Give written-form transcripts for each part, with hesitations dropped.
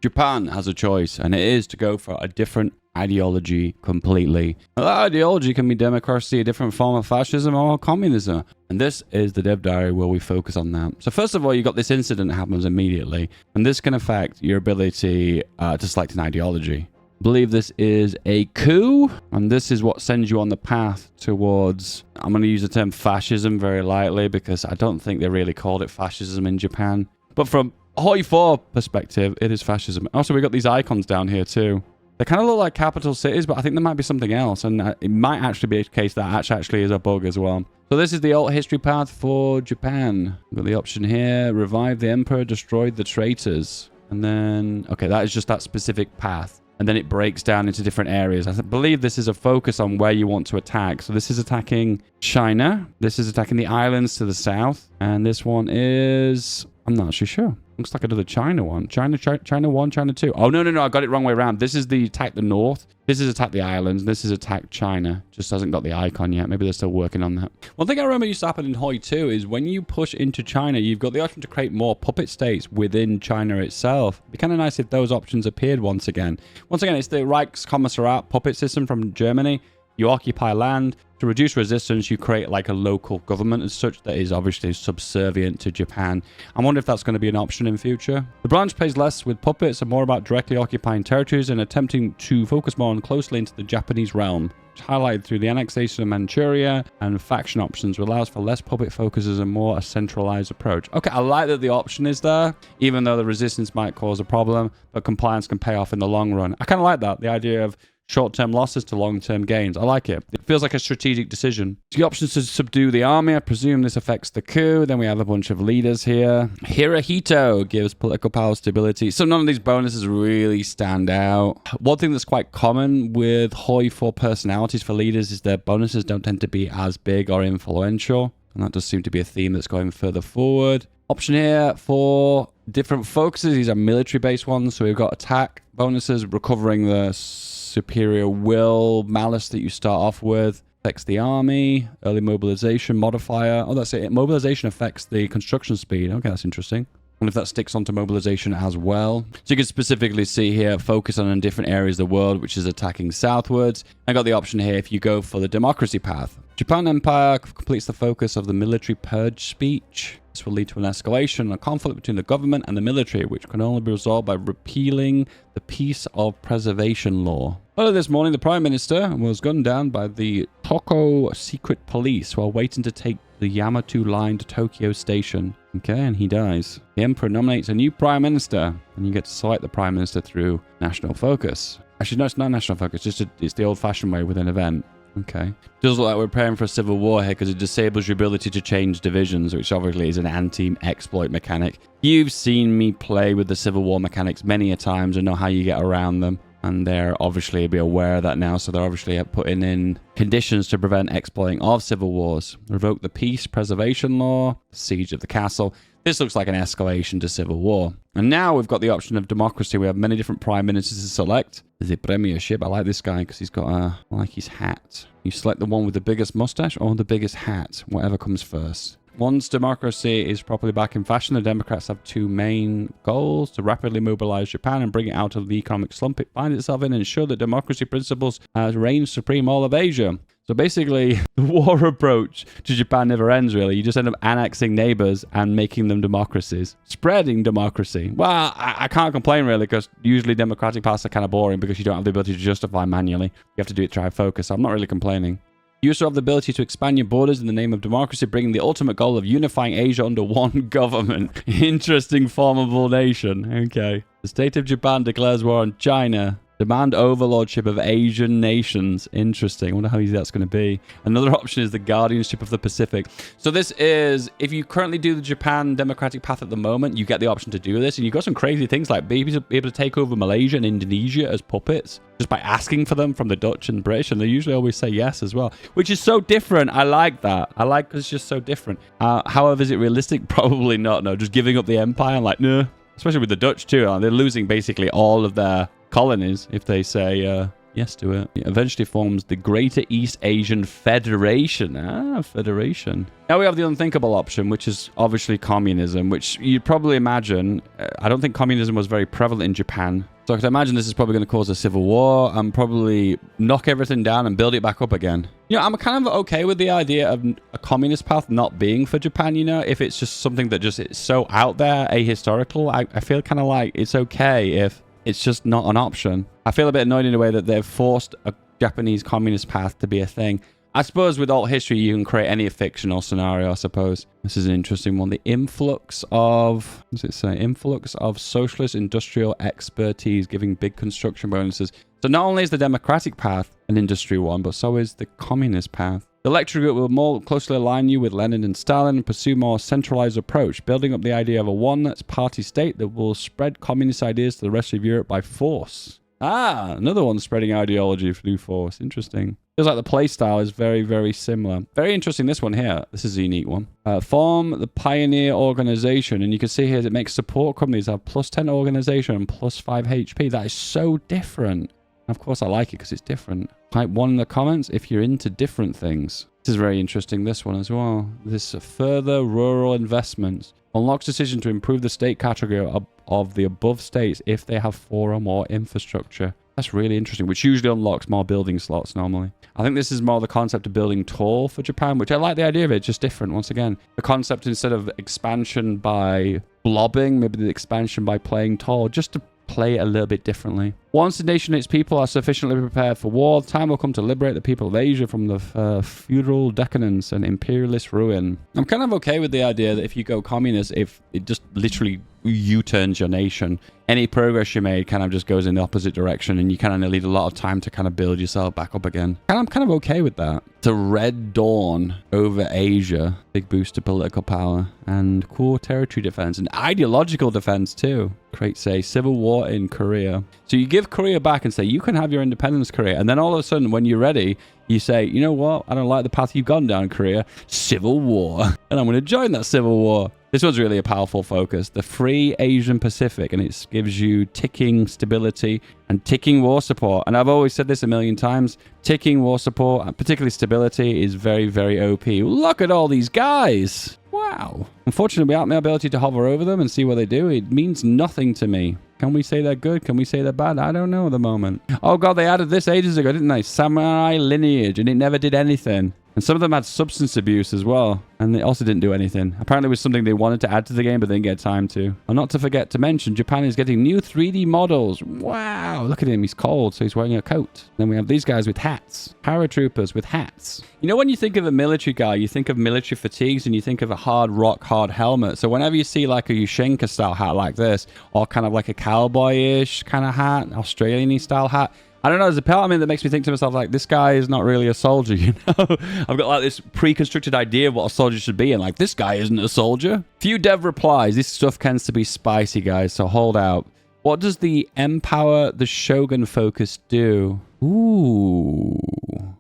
Japan has a choice, and it is to go for a different ideology completely. Now, that ideology can be democracy, a different form of fascism, or communism. And this is the dev diary where we focus on that. So first of all, you got this incident that happens immediately, and this can affect your ability to select an ideology. I believe this is a coup, and this is what sends you on the path towards, I'm going to use the term fascism very lightly because I don't think they really called it fascism in Japan. But from Hoi 4 perspective, it is fascism. Also, we got these icons down here too. They kind of look like capital cities, but I think there might be something else, and it might actually be a case that actually is a bug as well. So this is the alt history path for Japan. We've got the option here, revive the emperor, destroy the traitors. And then, okay, that is just that specific path. And then it breaks down into different areas. I believe this is a focus on where you want to attack. So this is attacking China. This is attacking the islands to the south. And this one is, I'm not actually sure. Looks like another China one. China 1, China 2. Oh, no. I got it wrong way around. This is the attack the north. This is attack the islands. This is attack China. Just hasn't got the icon yet. Maybe they're still working on that. One thing I remember used to happen in Hoi 2 is when you push into China, you've got the option to create more puppet states within China itself. It'd be kind of nice if those options appeared once again. Once again, it's the Reichskommissariat puppet system from Germany. You occupy land. To reduce resistance, you create like a local government as such that is obviously subservient to Japan. I wonder if that's going to be an option in future. The branch plays less with puppets and more about directly occupying territories and attempting to focus more closely into the Japanese realm, which highlighted through the annexation of Manchuria and faction options, which allows for less puppet focuses and more a centralized approach. Okay, I like that the option is there, even though the resistance might cause a problem, but compliance can pay off in the long run. I kind of like that, the idea of short-term losses to long-term gains. I like it. It feels like a strategic decision. So the options to subdue the army. I presume this affects the coup. Then we have a bunch of leaders here. Hirohito gives political power stability. So none of these bonuses really stand out. One thing that's quite common with Hoi 4 personalities for leaders is their bonuses don't tend to be as big or influential. And that does seem to be a theme that's going further forward. Option here for different focuses. These are military-based ones. So we've got attack bonuses, recovering the superior will, malice that you start off with. Affects the army. Early mobilization modifier. Oh, that's it. Mobilization affects the construction speed. Okay, that's interesting. I wonder if that sticks onto mobilization as well. So you can specifically see here, focus on different areas of the world, which is attacking southwards. I got the option here if you go for the democracy path. Japan Empire completes the focus of the military purge speech. This will lead to an escalation, a conflict between the government and the military, which can only be resolved by repealing the Peace of Preservation law. Earlier this morning, the Prime Minister was gunned down by the Toko secret police while waiting to take the Yamato line to Tokyo Station. Okay, and he dies. The Emperor nominates a new Prime Minister, and you get to select the Prime Minister through National Focus. Actually, no, it's not National Focus, it's the old-fashioned way with an event. Okay. Does look like we're preparing for a civil war here because it disables your ability to change divisions, which obviously is an anti-exploit mechanic. You've seen me play with the civil war mechanics many a times and know how you get around them. And they're obviously be aware of that now, so they're obviously putting in conditions to prevent exploiting of civil wars. Revoke the Peace Preservation Law, Siege of the Castle. This looks like an escalation to civil war. And now we've got the option of democracy. We have many different prime ministers to select. There's a premiership. I like this guy because he's got I like his hat. You select the one with the biggest mustache or the biggest hat, whatever comes first. Once democracy is properly back in fashion, the Democrats have two main goals: to rapidly mobilize Japan and bring it out of the economic slump it finds itself in, and ensure that democracy principles reign supreme all of Asia. So basically, the war approach to Japan never ends, really. You just end up annexing neighbors and making them democracies. Spreading democracy. Well, I can't complain, really, because usually democratic paths are kind of boring because you don't have the ability to justify manually. You have to do it try focus. So I'm not really complaining. You also have the ability to expand your borders in the name of democracy, bringing the ultimate goal of unifying Asia under one government. Interesting formable nation. Okay. The state of Japan declares war on China. Demand overlordship of Asian nations. Interesting. I wonder how easy that's going to be. Another option is the guardianship of the Pacific. So this is, if you currently do the Japan democratic path at the moment, you get the option to do this. And you've got some crazy things like be able to take over Malaysia and Indonesia as puppets just by asking for them from the Dutch and British. And they usually always say yes as well, which is so different. I like that. I like because it's just so different. However, is it realistic? Probably not. No, just giving up the empire. I'm like, no. Especially with the Dutch too. They're losing basically all of their colonies if they say Yes to it. It eventually forms the Greater East Asian Federation. Ah, Federation. Now we have the unthinkable option, which is obviously communism, which you'd probably imagine. I don't think communism was very prevalent in Japan. So I can imagine this is probably going to cause a civil war and probably knock everything down and build it back up again. You know, I'm kind of okay with the idea of a communist path not being for Japan, you know, if it's just something that just is so out there, ahistorical. I feel kind of like it's okay if it's just not an option. I feel a bit annoyed in a way that they've forced a Japanese communist path to be a thing. I suppose with alt history, you can create any fictional scenario, I suppose. This is an interesting one. The influx of, what does it say? Influx of socialist industrial expertise giving big construction bonuses. So not only is the democratic path an industry one, but so is the communist path. The lecture group will more closely align you with Lenin and Stalin and pursue more centralized approach, building up the idea of a one-party state that will spread communist ideas to the rest of Europe by force. Ah, another one spreading ideology through force. Interesting. Feels like the play style is very, very similar. Very interesting, this one here. This is a unique one. Form the Pioneer Organization. And you can see here it makes support companies have +10 organization and +5 HP. That is so different. And of course, I like it because it's different. Type 1 in the comments if you're into different things. This is very interesting, this one as well. This further rural investments. Unlocks decision to improve the state category of the above states if they have 4 or more infrastructure. That's really interesting, which usually unlocks more building slots normally. I think this is more the concept of building tall for Japan, which I like the idea of it, just different once again. The concept instead of expansion by blobbing, maybe the expansion by playing tall, just to play it a little bit differently. Once the nation and its people are sufficiently prepared for war, time will come to liberate the people of Asia from the feudal decadence and imperialist ruin. I'm kind of okay with the idea that if you go communist, if it just literally U-turns your nation, any progress you made kind of just goes in the opposite direction and you kind of need a lot of time to kind of build yourself back up again. And I'm kind of okay with that. The Red Dawn over Asia, big boost to political power and cool territory defense and ideological defense too. Create, say, civil war in Korea. So you give Korea back and say, you can have your independence, Korea. And then all of a sudden, when you're ready, you say, you know what? I don't like the path you've gone down, Korea. Civil war. And I'm going to join that civil war. This one's really a powerful focus. The free Asian Pacific, and it gives you ticking stability and ticking war support. And I've always said this a million times. Ticking war support, and particularly stability, is very, very OP. Look at all these guys. Wow. Unfortunately, without my ability to hover over them and see what they do, it means nothing to me. Can we say they're good? Can we say they're bad? I don't know at the moment. Oh god, they added this ages ago, didn't they? Samurai lineage, and it never did anything. And some of them had substance abuse as well. And they also didn't do anything. Apparently it was something they wanted to add to the game, but didn't get time to. And not to forget to mention, Japan is getting new 3D models. Wow, look at him. He's cold, so he's wearing a coat. Then we have these guys with hats. Paratroopers with hats. You know, when you think of a military guy, you think of military fatigues and you think of a hard rock, hard helmet. So whenever you see like a Ushinka style hat like this, or kind of like a cowboy-ish kind of hat, Australian-y style hat, I don't know, there's a part of me that makes me think to myself, like, this guy is not really a soldier, you know? I've got, like, this pre-constructed idea of what a soldier should be, and, like, this guy isn't a soldier. Few dev replies. This stuff tends to be spicy, guys, so hold out. What does the Empower the Shogun focus do? Ooh.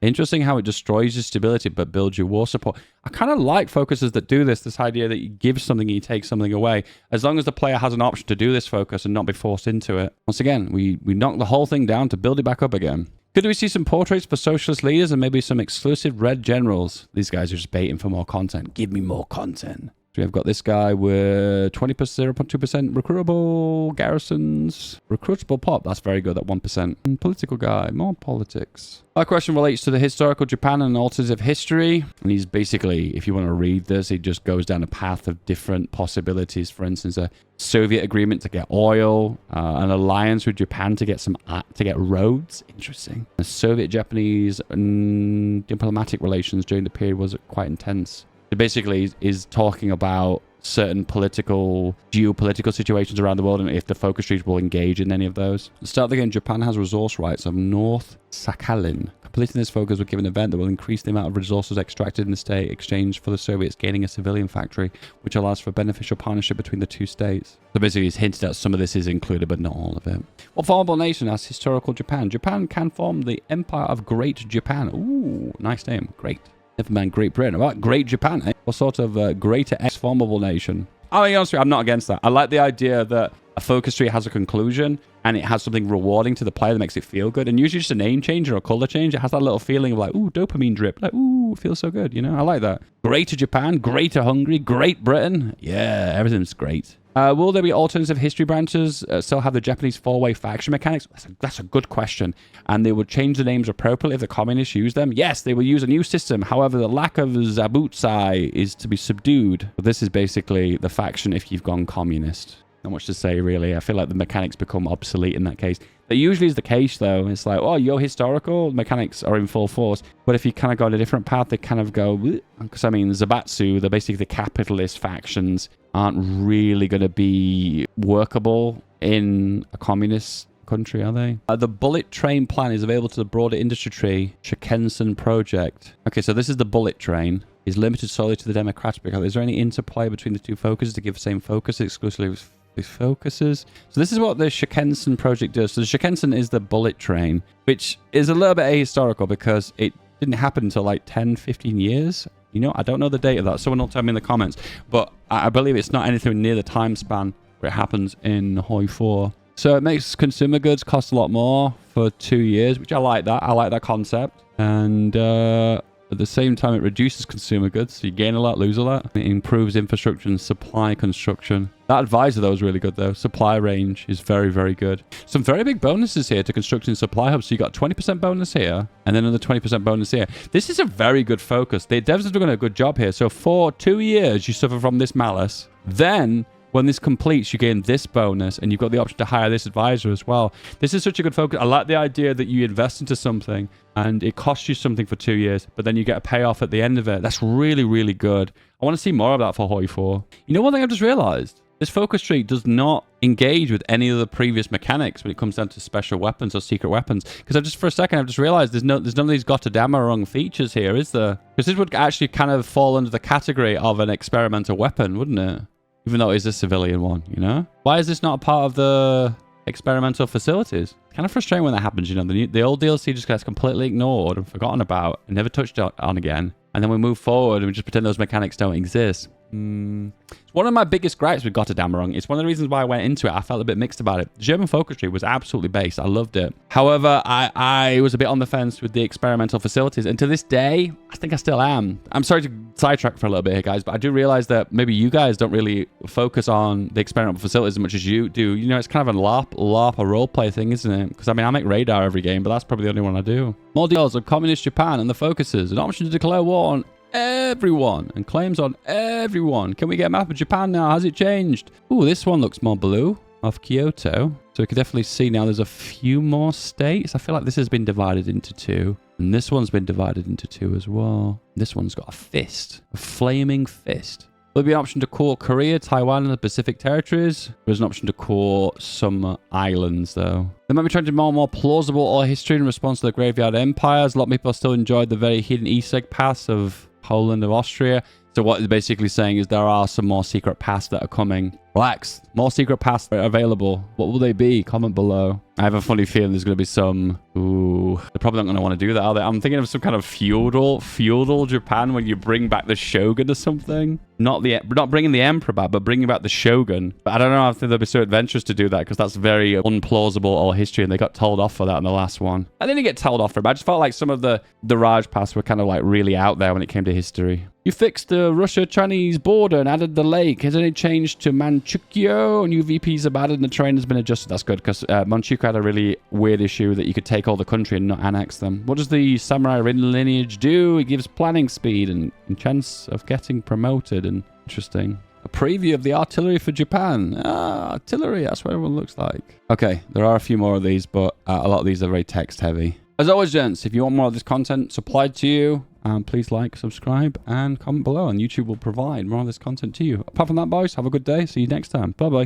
Interesting how it destroys your stability but builds your war support. I kind of like focuses that do this idea that you give something and you take something away. As long as the player has an option to do this focus and not be forced into it. Once again, we knock the whole thing down to build it back up again. Could we see some portraits for socialist leaders and maybe some exclusive red generals? These guys are just baiting for more content. Give me more content. So we've got this guy with 20%, 0.2% recruitable garrisons. Recruitable pop, that's very good at 1%. And political guy, more politics. Our question relates to the historical Japan and alternative history. And he's basically, if you want to read this, he just goes down a path of different possibilities. For instance, a Soviet agreement to get oil, an alliance with Japan to get roads. Interesting. The Soviet-Japanese diplomatic relations during the period was quite intense. It basically is talking about certain geopolitical situations around the world and if the focus trees will engage in any of those. To start the game, Japan has resource rights of North Sakhalin. Completing this focus will give an event that will increase the amount of resources extracted in the state in exchange for the Soviets gaining a civilian factory, which allows for beneficial partnership between the two states. So basically he's hinted at some of this is included, but not all of it. What formable nation has historical Japan? Japan can form the Empire of Great Japan. Ooh, nice name. Great. Never mind Great Britain. About Great Japan, eh? What sort of greater formable nation? I'll be honest with you, I'm not against that. I like the idea that a focus tree has a conclusion and it has something rewarding to the player that makes it feel good. And usually just a name change or a color change, it has that little feeling of like, ooh, dopamine drip. Like, ooh, it feels so good. You know, I like that. Greater Japan, Greater Hungary, Great Britain. Yeah, everything's great. Will there be alternative history branches still have the Japanese four-way faction mechanics? That's a good question. And they would change the names appropriately if the communists use them? Yes, they will use a new system. However, the lack of Zabutsai is to be subdued. But this is basically the faction if you've gone communist. Not much to say, really. I feel like the mechanics become obsolete in that case. That usually is the case, though. It's like, oh, your historical mechanics are in full force. But if you kind of go on a different path, they kind of go... Because, I mean, Zabatsu, they're basically the capitalist factions, aren't really going to be workable in a communist country, are they? The bullet train plan is available to the broader industry tree Shinkansen project. Okay, so this is the bullet train. Is limited solely to the democratic. Is there any interplay between the two focuses to give the same focus exclusively with focuses? So this is what the Shinkansen project does. So the Shinkansen is the bullet train, which is a little bit ahistorical because it didn't happen until like 10, 15 years. You know, I don't know the date of that. Someone will tell me in the comments. But I believe it's not anything near the time span where it happens in Hoi 4. So it makes consumer goods cost a lot more for 2 years, which I like that. I like that concept. And at the same time, it reduces consumer goods. So you gain a lot, lose a lot. It improves infrastructure and supply construction. That advisor, though, is really good, though. Supply range is very, very good. Some very big bonuses here to construction supply hubs. So you got 20% bonus here, and then another 20% bonus here. This is a very good focus. The devs are doing a good job here. So for 2 years, you suffer from this malice. Then, when this completes, you gain this bonus, and you've got the option to hire this advisor as well. This is such a good focus. I like the idea that you invest into something, and it costs you something for 2 years, but then you get a payoff at the end of it. That's really, really good. I want to see more of that for Hoi 4. You know one thing I've just realized? This focus tree does not engage with any of the previous mechanics when it comes down to special weapons or secret weapons. Because for a second, I've just realized there's none of these Gotterdammerung features here, is there? Because this would actually kind of fall under the category of an experimental weapon, wouldn't it? Even though it is a civilian one, you know? Why is this not a part of the experimental facilities? It's kind of frustrating when that happens, you know? The old DLC just gets completely ignored and forgotten about and never touched on again. And then we move forward and we just pretend those mechanics don't exist. It's one of my biggest gripes with Gotterdammerung. It's one of the reasons why I went into it. I felt a bit mixed about it. The German focus tree was absolutely based. I loved it. However, I was a bit on the fence with the experimental facilities. And to this day, I think I still am. I'm sorry to sidetrack for a little bit here, guys, but I do realize that maybe you guys don't really focus on the experimental facilities as much as you do. You know, it's kind of a LARP or roleplay thing, isn't it? Because, I mean, I make radar every game, but that's probably the only one I do. More details of Communist Japan and the focuses. An option to declare war on everyone and claims on everyone. Can we get a map of Japan now? Has it changed? Ooh, this one looks more blue of Kyoto. So we can definitely see now there's a few more states. I feel like this has been divided into two. And this one's been divided into two as well. This one's got a fist. A flaming fist. There'll be an option to call Korea, Taiwan, and the Pacific territories. There's an option to call some islands, though. They might be trying to more and more plausible or history in response to the Graveyard Empires. A lot of people still enjoyed the very hidden Easter egg paths of Poland, of Austria. So what it's basically saying is there are some more secret paths that are coming. Relax. More secret paths are available. What will they be? Comment below. I have a funny feeling there's going to be some... Ooh. They're probably not going to want to do that, are they? I'm thinking of some kind of feudal Japan when you bring back the shogun or something. Not bringing the emperor back, but bringing back the shogun. But I don't know if they'll be so adventurous to do that because that's very unplausible or history, and they got told off for that in the last one. I didn't get told off for it, but I just felt like some of the Raj paths were kind of like really out there when it came to history. You fixed the Russia-Chinese border and added the lake. Has any changed to Manchukuo? New VPs have added and the terrain has been adjusted. That's good because Manchukuo had a really weird issue that you could take all the country and not annex them. What does the samurai lineage do? It gives planning speed and chance of getting promoted. And interesting. A preview of the artillery for Japan. Artillery. That's what everyone looks like. Okay, there are a few more of these, but a lot of these are very text heavy. As always, gents, if you want more of this content supplied to you, please like, subscribe, and comment below, and YouTube will provide more of this content to you. Apart from that, boys, have a good day. See you next time. Bye-bye.